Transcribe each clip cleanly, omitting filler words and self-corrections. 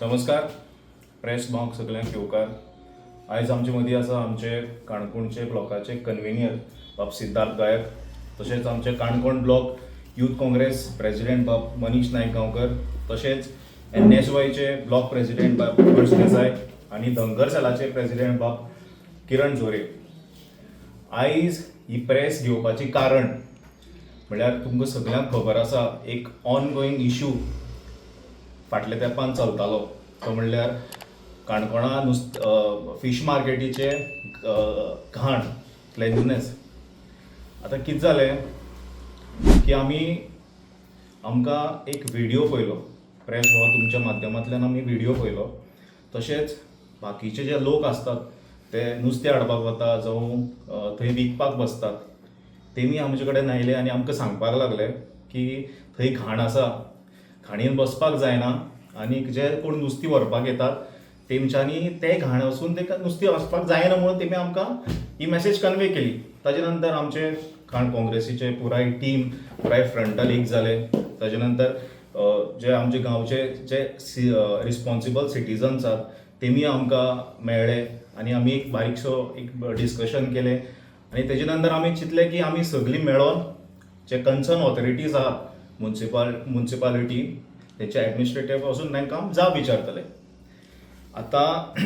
नमस्कार press box सगळ्यांक येवकार. आयज आमचे मदीं आसा आमचे काणकोणचे ब्लॉकाचे कन्व्हेनियर बाब सिद्धार्थ गायक, तशेंच आमचे Canacona block youth Congress president बाब मनीश नायक गांवकर, तशेंच NSYचे ब्लॉक प्रेसिडेंट बाब हर्ष देसाय आनी धनगर सेलाचे प्रेसिडेंट बाब किरण जोरे. आयज ही प्रेस घेवपाची कारण म्हळ्यार तुमकां सगळ्यांक खबर आसा, एक ऑनगोईंग इश्यू फाटल्या तेंपान चलतालो तो म्हणल्यार काणकोणा फीश मार्केटीचे घाण क्लेनलीनेस. आतां कितें जालें की आमकां एक व्हिडिओ पळयलो, प्रेस हो तुमच्या माध्यमांतल्यान आमी व्हिडिओ पळयलो. तशेंच बाकीचे जे लोक आसतात ते नुस्तें हाडपाक वता जावं थंय विकपाक बसतात, तेमी आमचे कडेन आयले आनी आमकां सांगपाक लागले की थंय घाण आसा, घाणीन बसपाक जायना आनी जे कोण नुस्तीं व्हरपाक येतात तेंच्यांनी ते घाण वचून ताका नुस्तीं वचपाक जायना म्हणून तेमी आमकां ही मेसेज कन्वे केली. ताजे नंतर आमचे काँग्रेसीचे पुराय टीम पुराय फ्रंटल एक जाले. ताजे नंतर जे आमचे गांवचे जे रिस्पॉन्सिबल सिटीजन्स आसात तेमी आमकां मेळ्ळे आनी आमी एक बारीकसो एक डिस्कशन केलें. आनी तेजे नंतर आमी चिंतलें की आमी सगळीं मेळोन जे कन्सर्न ऑथॉरिटीज आहात मुन्सिपालिटी तेचे एडमिनिस्ट्रेटिव्ह वचून तांकां जाप विचारतले. आतां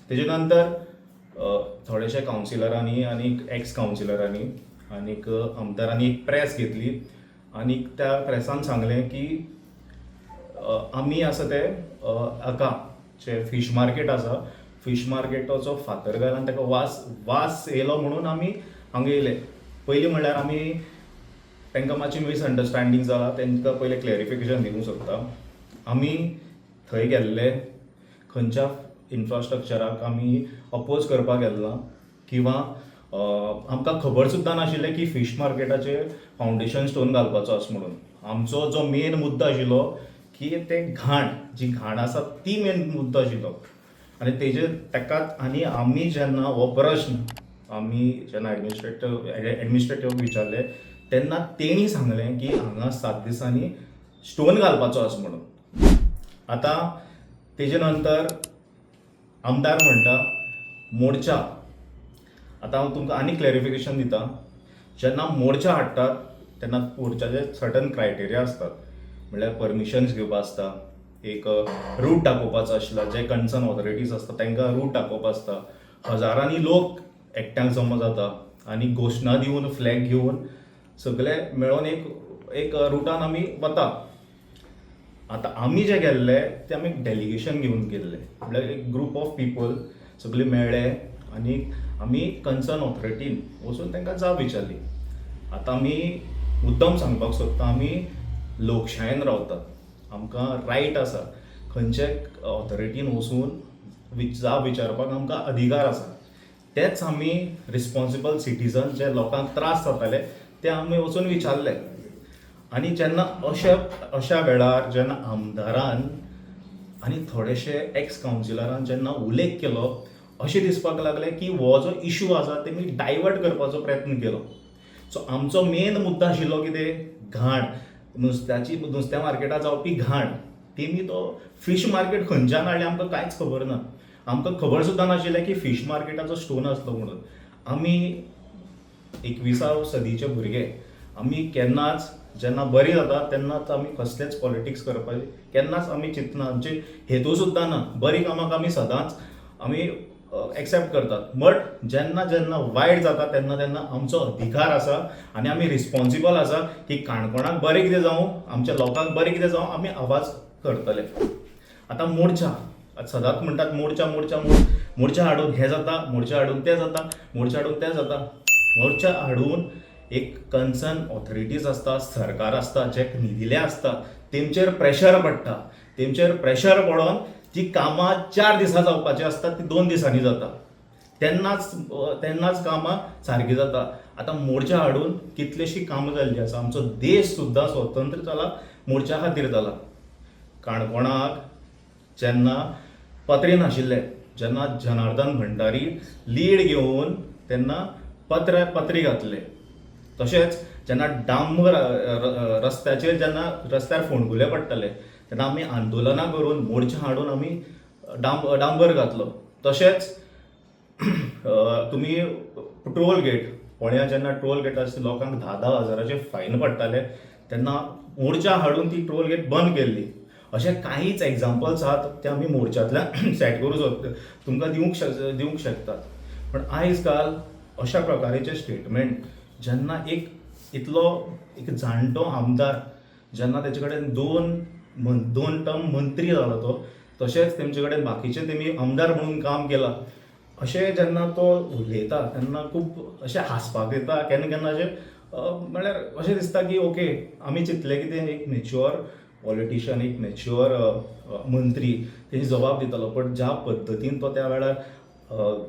तेजे नंतर थोडेशे कावन्सिलरांनी आनी एक्स कावन्सिलरांनी आनीक आमदारांनी एक प्रेस घेतली आनी त्या प्रेसान सांगलें की आमी आसा ते हाका जे फीश मार्केट आसा, फीश मार्केटाचो फातर घालन ताका वास येयलो म्हणून आमी हांगा येयले. पयलीं म्हणल्यार आमी तांकां मातशी मिसअंडरस्टँडींग जाला, तांकां पयलें क्लॅरिफिकेशन दिवंक सोदता. आमी थंय गेल्ले खंयच्या इन्फ्रास्ट्रक्चराक आमी अपोज करपाक गेलना किंवा आमकां खबर सुद्दां नाशिल्लें की फीश मार्केटाचे फावंडेशन स्टोन घालपाचो आसा म्हणून. आमचो जो मेन मुद्दो आशिल्लो की ते जी घाण आसा ती मेन मुद्दो आशिल्लो आनी ताकाच आनी आमी जेन्ना हो प्रश्न जेन्ना एडमिनिस्ट्रेटिव्ह विचारले तेन्ना तेणी सांगलें की हांगा 7 दिसांनी स्टोन घालपाचो आसा म्हणून. आतां तेजे नंतर आमदार म्हणटा मोर्चा. आतां हांव तुमकां आनी क्लॅरिफिकेशन दिता. जेन्ना मोर्चा हाडटात तेन्ना मोर्चाचे सर्टन क्रायटेरिया आसतात, म्हणल्यार परमिशन्स घेवपा आसता, एक रूट दाखोवपाचो आसला, जे कन्सर्न ऑथॉरिटीज आसता तांकां रूट दाखोवपा आसता. हजारांनी लोक एकठांय जमा जाता आनी घोशणा दिवन फ्लॅग घेवन सगळे मेळोन एक रुटान आमी वता. आतां आमी जे गेल्ले ते आमी डेलिगेशन घेवन गेल्ले, म्हणल्यार एक ग्रूप ऑफ पिपल सगळे मेळ्ळे आनी आमी कन्सर्न ऑथॉरिटीन वचून तांकां जाप विचारली. आतां आमी मुद्दम सांगपाक सोदता, आमी लोकशायेन रावतात, आमकां रायट आसा खंयचे ऑथॉरिटीन वचून जाप विचारपाक आमकां अधिकार आसा. तेच आमी रिस्पॉन्सिबल सिटीजन जे लोकांक त्रास जाताले ते आमी वचून विचारले. आनी जेन्ना अशा वेळार जेन्ना आमदारान आनी थोडेशे एक्स कावन्सिलरान जेन्ना उल्लेख केलो, अशें दिसपाक लागलें की हो जो इश्यू आसा तेमी डायवर्ट करपाचो प्रयत्न केलो. सो आमचो मेन मुद्दो आशिल्लो कितें, घाण, नुस्त्या मार्केटात जावपी घाण. तेमी तो फीश मार्केट खंयच्यान हाडलें आमकां कांयच खबर ना. आमकां खबर सुद्दां नाशिल्लें की फीश मार्केटाचो स्टोन आसलो म्हणून. आमी 21व सदीचे भुरगे, आमी केन्नाच जेन्ना बरी जाता तेन्नाच आमी कसलेंच पॉलिटिक्स करपाचें केन्नाच आमी चिंतना, आमचे हेतू सुद्दां ना. बरी कामाक आमी सदांच एक्सेप्ट करतात, बट जेन्ना वायट जाता तेन्ना आमचो अधिकार आसा आनी आमी रिस्पॉन्सिबल आसा की काणकोणाक बरें कितें जावं, आमच्या लोकांक बरें कितें जावं, आमी आवाज करतले. आतां मोर्चा सदांच म्हणटात मोर्चा हाडून हें जाता, मोर्चा हाडून तें जाता, मोर्चा हाडून तें जाता. मोर्चा हाडून एक कन्सर्न ऑथॉरिटीज आसता, सरकार आसता, जे निदिले आसता तेंचेर प्रेशर पडटा. तेंचेर प्रेशर पडोन जी कामां 4 दिसां जावपाची आसता ती 2 दिसांनी जाता. तेन्नाच कामां सारकी जाता. आतां मोर्चा हाडून कितलीशीं कामां जाल्लीं आसा. आमचो देश सुद्दां स्वतंत्र जाला मोर्चा खातीर जाला. काणकोणाक जेन्ना पत्रे नाशिल्ले, जेन्ना जनार्दन भंडारी लीड घेवन तेन्ना पत्री घातले. तशेंच जेन्ना डांबर रस्त्याचेर जेन्ना रस्त्यार फोंडकुले पडटाले तेन्ना आमी आंदोलनां करून मोर्चा हाडून आमी डांबर घातलो. तशेंच तुमी टोल गेट फोंड्या जेन्ना टोल गेट आसता लोकांक 10,000 हजाराचे फायन पडटाले तेन्ना मोर्चा हाडून ती टोल गेट बंद केल्ली. अशे काहीच एग्जाम्पल्स आहात ते आमी मोर्चांतल्यान सेट करूं तुमकां दिवंक शकतात. पण आयज काल अशा प्रकाराचे स्टेटमेंट जेन्ना एक जाणटो आमदार जेन्ना तेचे कडेन दोन टर्म मंत्री जालो तो, तशेंच तेंचे कडेन बाकीचे तेमी आमदार म्हणून काम केलां, अशें जेन्ना तो उलयता तेन्ना खूब अशें हांसपाक येता. केन्ना केन्ना अशें म्हळ्यार अशें दिसता की ओके आमी चिंतलें की तें एक मॅच्युअर पॉलिटिशियन, एक मॅच्युअर मंत्री तेजी जबाब दितालो. बट ज्या पद्दतीन तो त्या वेळार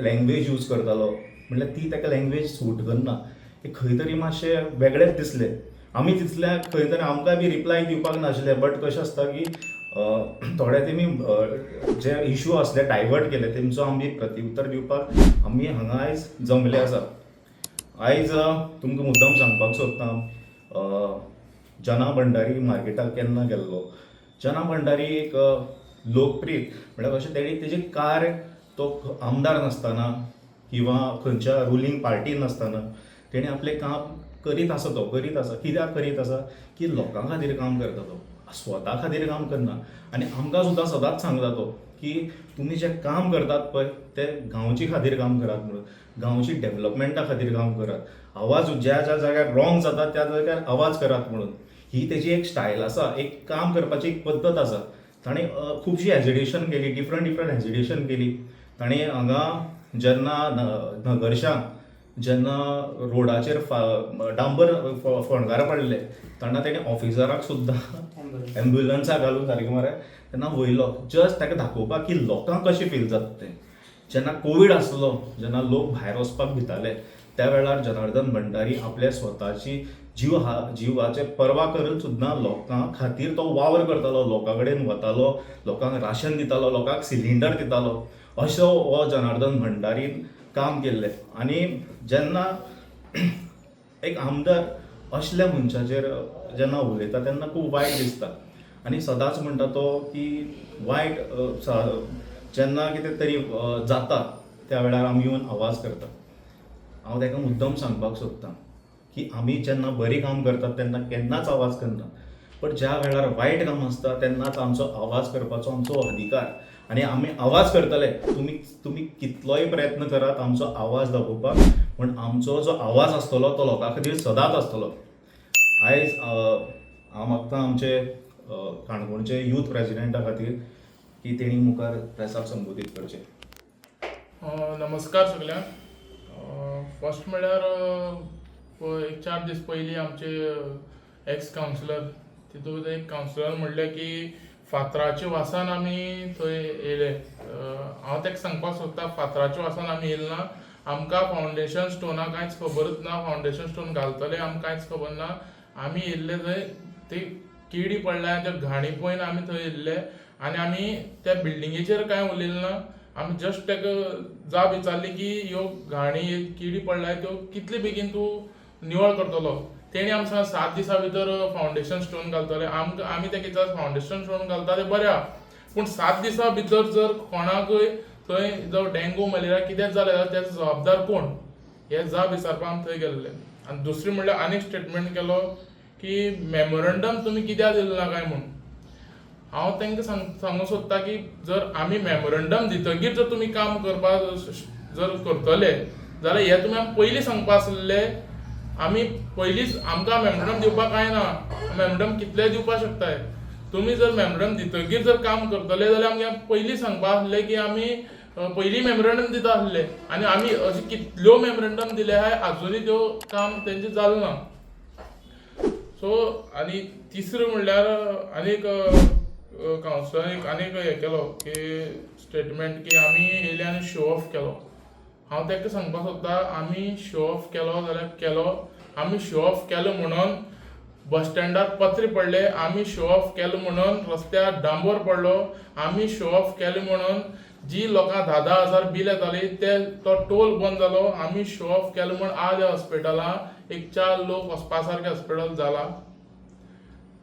लँग्वेज यूज करतालो म्हणल्यार ती ताका लँग्वेज सूट करना. एक खंय तरी मातशें वेगळेंच दिसलें. आमी चिंतल्या खंय तरी आमकां बी रिप्लाय दिवपाक नाशिल्लें. बट कशें आसता की थोडे तेमी जे इश्यू आसले डायवर्ट केले तेंचो आमी प्रत्युत्तर दिवपाक आमी हांगा आयज जमले आसा. आयज तुमकां मुद्दम सांगपाक सोदतां जना भंडारी मार्केटाक केन्ना गेल्लो. जना भंडारी एक लोकप्रिय म्हळ्यार अशें तेजी कार्य तो आमदार नासतना किंवा खंयच्या रुलींग पार्टीन नासतना तेणी आपलें काम करीत आसा. कित्याक करीत आसा की लोकां खातीर काम करता तो, स्वता खातीर काम करना. आनी आमकां सुद्दां सदांच सांगता तो की तुमी जें काम करतात पळय तें गांवची खातीर काम करात म्हणून, गांवची डेव्हलपमेंटा खातीर काम करात. आवाज ज्या जाग्यार रॉंग जाता त्या जाग्यार आवाज करात म्हणून ही तेजी एक स्टायल आसा, एक काम करपाची एक पद्दत आसा. ताणें खुबशी एजिटेशन केली, डिफरंट एजिटेशन केली. ताणें हांगा जेन्ना नगरशांक जेन्ना रोडाचेर डांबर फोंडकार पडले तेन्ना तेणें ऑफिसराक सुद्दां एम्ब्युलन्साक घालून सारकें मरे तेन्ना वयलो जस्ट ताका दाखोवपाक की लोकांक कशें फील जाता तें. जेन्ना कोवीड आसलो, जेन्ना लोक भायर वचपाक भिताले त्या वेळार जनार्दन भंडारी आपल्या स्वताची जिवाचे पर्वा करून सुद्दां लोकां खातीर तो वावर करतालो. लोकां कडेन वतालो, लोकांक राशन दितालो, लोकांक सिलिंडर दितालो. असो हो जनार्दन भंडारीन काम केल्लें. आनी जेन्ना एक आमदार असल्या मनशाचेर जेन्ना उलयता तेन्ना खूब वायट दिसता. आनी सदांच म्हणटा तो की वायट जेन्ना कितें तरी जाता त्या वेळार आमी येवन आवाज करता. हांव ताका मुद्दम सांगपाक सोदतां की आमी जेन्ना बरीं काम करतात तेन्ना केन्नाच आवाज करना. बट ज्या वेळार वायट काम आसता तेन्नाच आमचो आवाज करपाचो आमचो अधिकार. आनी आमी आवाज करतले. तुमी कितलोय प्रयत्न करात आमचो आवाज दाखोवपाक, पण आमचो जो आवाज आसतलो तो लोकां खातीर सदांच आसतलो. आयज हांव मागतां आमचे काणकोणचे यूथ प्रेजिडेंटा खातीर की तेणी मुखार प्रेसाक संबोधीत करचें. नमस्कार सगळ्यांक. फर्स्ट म्हणल्यार एक 4 दीस पयलीं आमचे एक्स कावन्सिलर तितूंत एक कावन्सिलर म्हणलें की फातराच्या वासान आमी थंय येयले. हांव ताका सांगपाक सोदतां फातराच्या वासान आमी येयले ना. आमकां फावंडेशन स्टोना कांयच खबरच ना. फावंडेशन स्टोन घालतले आमकां कांयच खबर ना. आमी येयल्ले थंय ती किडी पडल्या त्या घाणी पळोवन आमी थंय येयल्ले. आनी आमी त्या बिल्डिंगेचेर कांय उलयलें ना. आमी जस्ट ताका जाप विचारली की ह्यो घाणी किडी पडल्या त्यो कितले बेगीन तूं निवळ करतलो. तेणी आमकां 7 दिसां भितर फावंडेशन स्टोन घालतले. आमी ताका विचार फावंडेशन स्टोन घालता तें बरें आहा, पूण 7 दिसां भितर जर कोणाकय थंय जो डेंगू मलेरिया कितेंच जालें जाल्यार तेजो जबाबदार कोण, हें जाप विचारपाक आमी थंय गेल्ले. आनी दुसरें म्हणल्यार आनीक स्टेटमेंट केलो की मेमोरंडम तुमी कित्याक दिलें ना काय म्हूण. हांव तांकां सांगूंक सोदतां की जर आमी मेमोरंडम दितकीर जर तुमी काम करपाक जर करतले जाल्यार हें तुमी आमकां पयलीं सांगपा आसलें. आमी पयलींच आमकां मेमोरंडम दिवपाक कांय ना. मेमोरंडम कितलेय दिवपाक शकताय. तुमी जर मेमोरंडम दितकीर जर काम करतले जाल्यार आमकां पयलीं सांगपा आसलें की आमी पयलीं मेमोरंडम दिता आसले. आनी आमी अशें कितल्यो मेमोरंडम दिले आहाय आजुनूय त्यो काम तेंचें जालें ना. सो आनी तिसरें म्हणल्यार आनीक कावन्सिलरान आनीक हें केलो की स्टेटमेंट की आमी येयले आनी शो ऑफ केलो. हांव ताका सांगपाक सोदतां आमी शो ऑफ केलो जाल्यार केलो. आमी शो ऑफ केलो म्हणून बस स्टँडार पत्रे पडले. आमी शो ऑफ केलो म्हणून रस्त्यार डांबर पडलो. आमी शो ऑफ केलो म्हणून जी लोकां 10,000 हजार बील येताली तो टोल बंद जालो. आमी शो ऑफ केलो म्हणून आज ह्या हॉस्पिटलांत एक 4 लोक वचपा सारकें हॉस्पिटल जाला.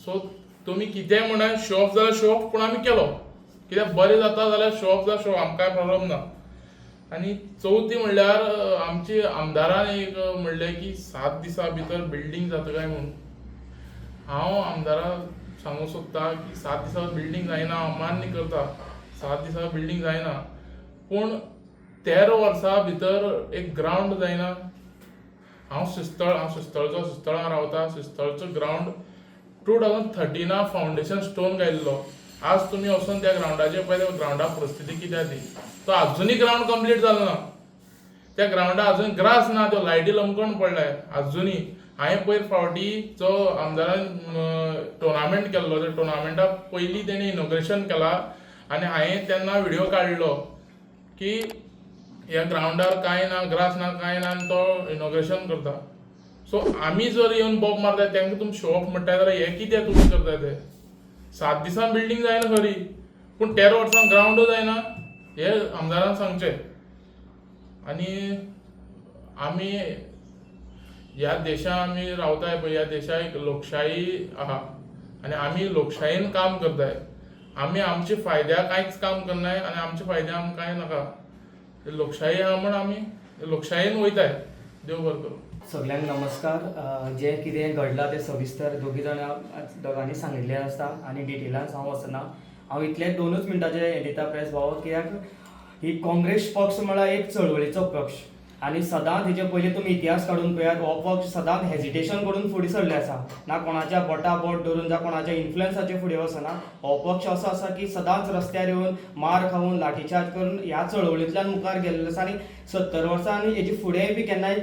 सो तुमी कितेंय म्हणात शो ऑफ जाल्यार शो ऑफ पूण आमी केलो कित्याक बरें जाता जाल्यार शो ऑफ जा शो आमकां कांय प्रॉब्लम ना. आनी चवथी म्हणल्यार आमची आमदारान एक म्हणलें की 7 दिसां भितर बिल्डींग जाता काय म्हणून. हांव आमदाराक सांगूंक सोदता की 7 दिसां बिल्डींग जायना हांव मान्य करता 7 दिसां बिल्डींग जायना पूण 13 वर्सां भितर एक ग्रावंड जायना. हांव सिस्तळां रावता. सिस्तळचो ग्रावंड 2013 फावंडेशन स्टोन घायल्लो. आज तुमी वचून त्या ग्रावंडाचेर पळय त्या ग्रावंडा परिस्थिती कितें ती तो आजुनूय ग्रावंड कंप्लीट जालो ना. त्या ग्रावंडा अजून ग्रास ना त्यो लायटी लमकून पडल्याय अजुनूय. हांवें पयर फावटी जो आमदारान टोर्नामेंट केल्लो त्या टोर्नामेंटा पयलीं तेणी इनॉग्रेशन केलां आनी हांवें तेन्ना व्हिडिओ काडलो की ह्या ग्रावंडार कांय ना ग्रास ना कांय ना आनी तो इनॉग्रेशन करता. सो आमी जर येवन बॉब मारताय तेंकां तुमी शो ऑफ म्हणटाय जाल्यार हें कितें तुमी करताय ते. 7 दिसां बिल्डींग जायना खरी पूण 13 वर्सां ग्रावंडूय जायना हें आमदारान सांगचें. आनी आमी ह्या देशान आमी रावताय पळय ह्या देशाक एक लोकशाही आहा आनी आमी लोकशायेन काम करताय. आमी आमच्या फायद्याक कांयच काम करनाय आनी आमच्या फायद्याक आमकां कांय नाका. लोकशाही आहा म्हण आमी लोकशायेन वयताय. देव बरें करूं. सगळ्यांक नमस्कार. जे कितें घडलां तें सविस्तर दोगांनी सांगिल्लें आसता आनी डिटेलान हांव वचना. हांव इतलेच 2 मिनटाचे हें दिता प्रेस भाव कित्याक ही काँग्रेस पक्ष म्हळ्यार एक चळवळीचो पक्ष आनी सदांच हेजे पयलीं तुमी इतिहास काडून पळयात हो पक्ष सदांच हेजिटेशन करून फुडें सरले आसा. ना कोणाच्या बोटा बोट धरून जा कोणाच्या इन्फ्लुएन्साचेर फुडें वचना. हो पक्ष असो आसा की सदांच रस्त्यार येवन मार खावन लाठीचार्ज करून ह्या चळवळींतल्यान मुखार गेल्लो आसा आनी 70 वर्सां आनी हेजी फुडेंय बी केन्नाय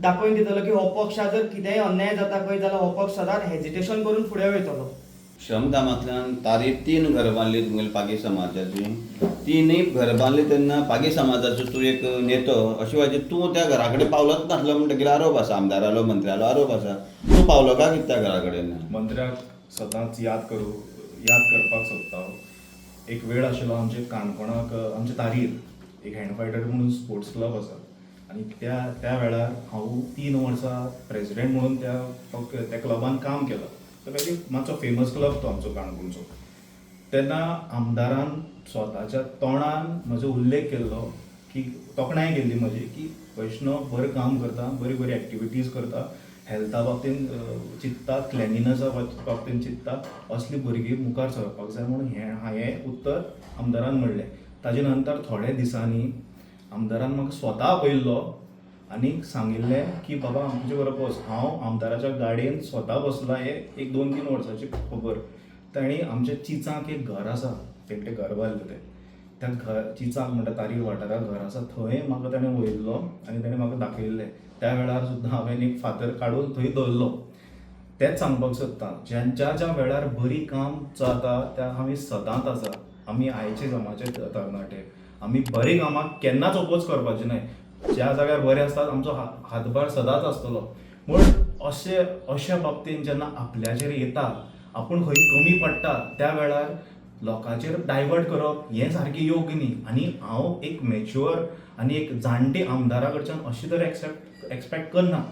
दाखोवन दितलो की हो पक्षा जर कितेंय अन्याय जाता खंय जाल्यार हो पक्ष सदांच हेजिटेशन करून फुडें वयतलो. श्रमधामांतल्यान तारीफ 3 घरां बांदली तुमगेली पागी समाजाची. 3 घर बांदली तेन्ना पागी समाजाचो तूं एक नेतो अशें वाजे तूं त्या घरा कडेन पावलोच नासलो म्हणटकीर आरोप आसा आमदारालो मंत्र्यालो आरोप आसा. तूं पावलो काय कितें त्या घरा कडेन. मंत्र्याक सदांच याद करपाक सोदता हांव. एक वेळ आशिल्लो आमचे काणकोणाक आमचे तारीर एक हँड फायटर म्हणून स्पोर्ट्स क्लब आसा आनी त्या वेळार हांव 3 वर्सां प्रेसिडेंट म्हणून त्या क्लबान काम केलां. वेरी मातसो फेमस क्लब तो आमचो काणकोणचो. तेन्ना आमदारान स्वताच्या तोंडान म्हजो उल्लेख केल्लो की तोखणाय केल्ली म्हजी की वैष्णव बरें काम करता बरी बरी एक्टिविटीज करता हेल्था बाबतींत चिंतता क्लेनिनसा बाबतींत चिंतता असली भुरगीं मुखार सरपाक जाय म्हणून हांवें उत्तर आमदारान म्हणलें. ताजे नंतर थोड्या दिसांनी आमदारान म्हाका स्वता आपयल्लो आनी सांगिल्लें की बाबा आमचे बरोबर बस. हांव आमदाराच्या गाडयेन स्वता बसला हे एक 2-3 वर्सांची खबर. ताणी आमच्या चिचांक एक घर आसा तेंचे घर बांदलें तें त्या घर चिचांक म्हणटा तारीर वाठाराक घर आसा थंय म्हाका ताणें वयल्लो आनी ताणें म्हाका दाखयल्लें. त्या वेळार सुद्दां हांवें एक फातर काडून थंय दवरलो. तेंच सांगपाक सोदता ज्या वेळार बरी काम जाता त्या आमी सदांच आसा. आमी आयचे जमाचे तरणाटे आमी बरे कामाक केन्नाच ओपोज करपाचें न्हय. ज्या जाग्यार बरें आसतात आमचो हातभार सदांच आसतलो. पूण अशा बाबतींत जेन्ना आपल्याचेर येता आपूण खंय कमी पडटा त्या वेळार लोकांचेर डायवर्ट करप हें सारकें योग्य न्ही. आनी हांव एक मॅच्युअर आनी एक जाणटे आमदारा कडच्यान अशी तर एक्सपेक्ट करना.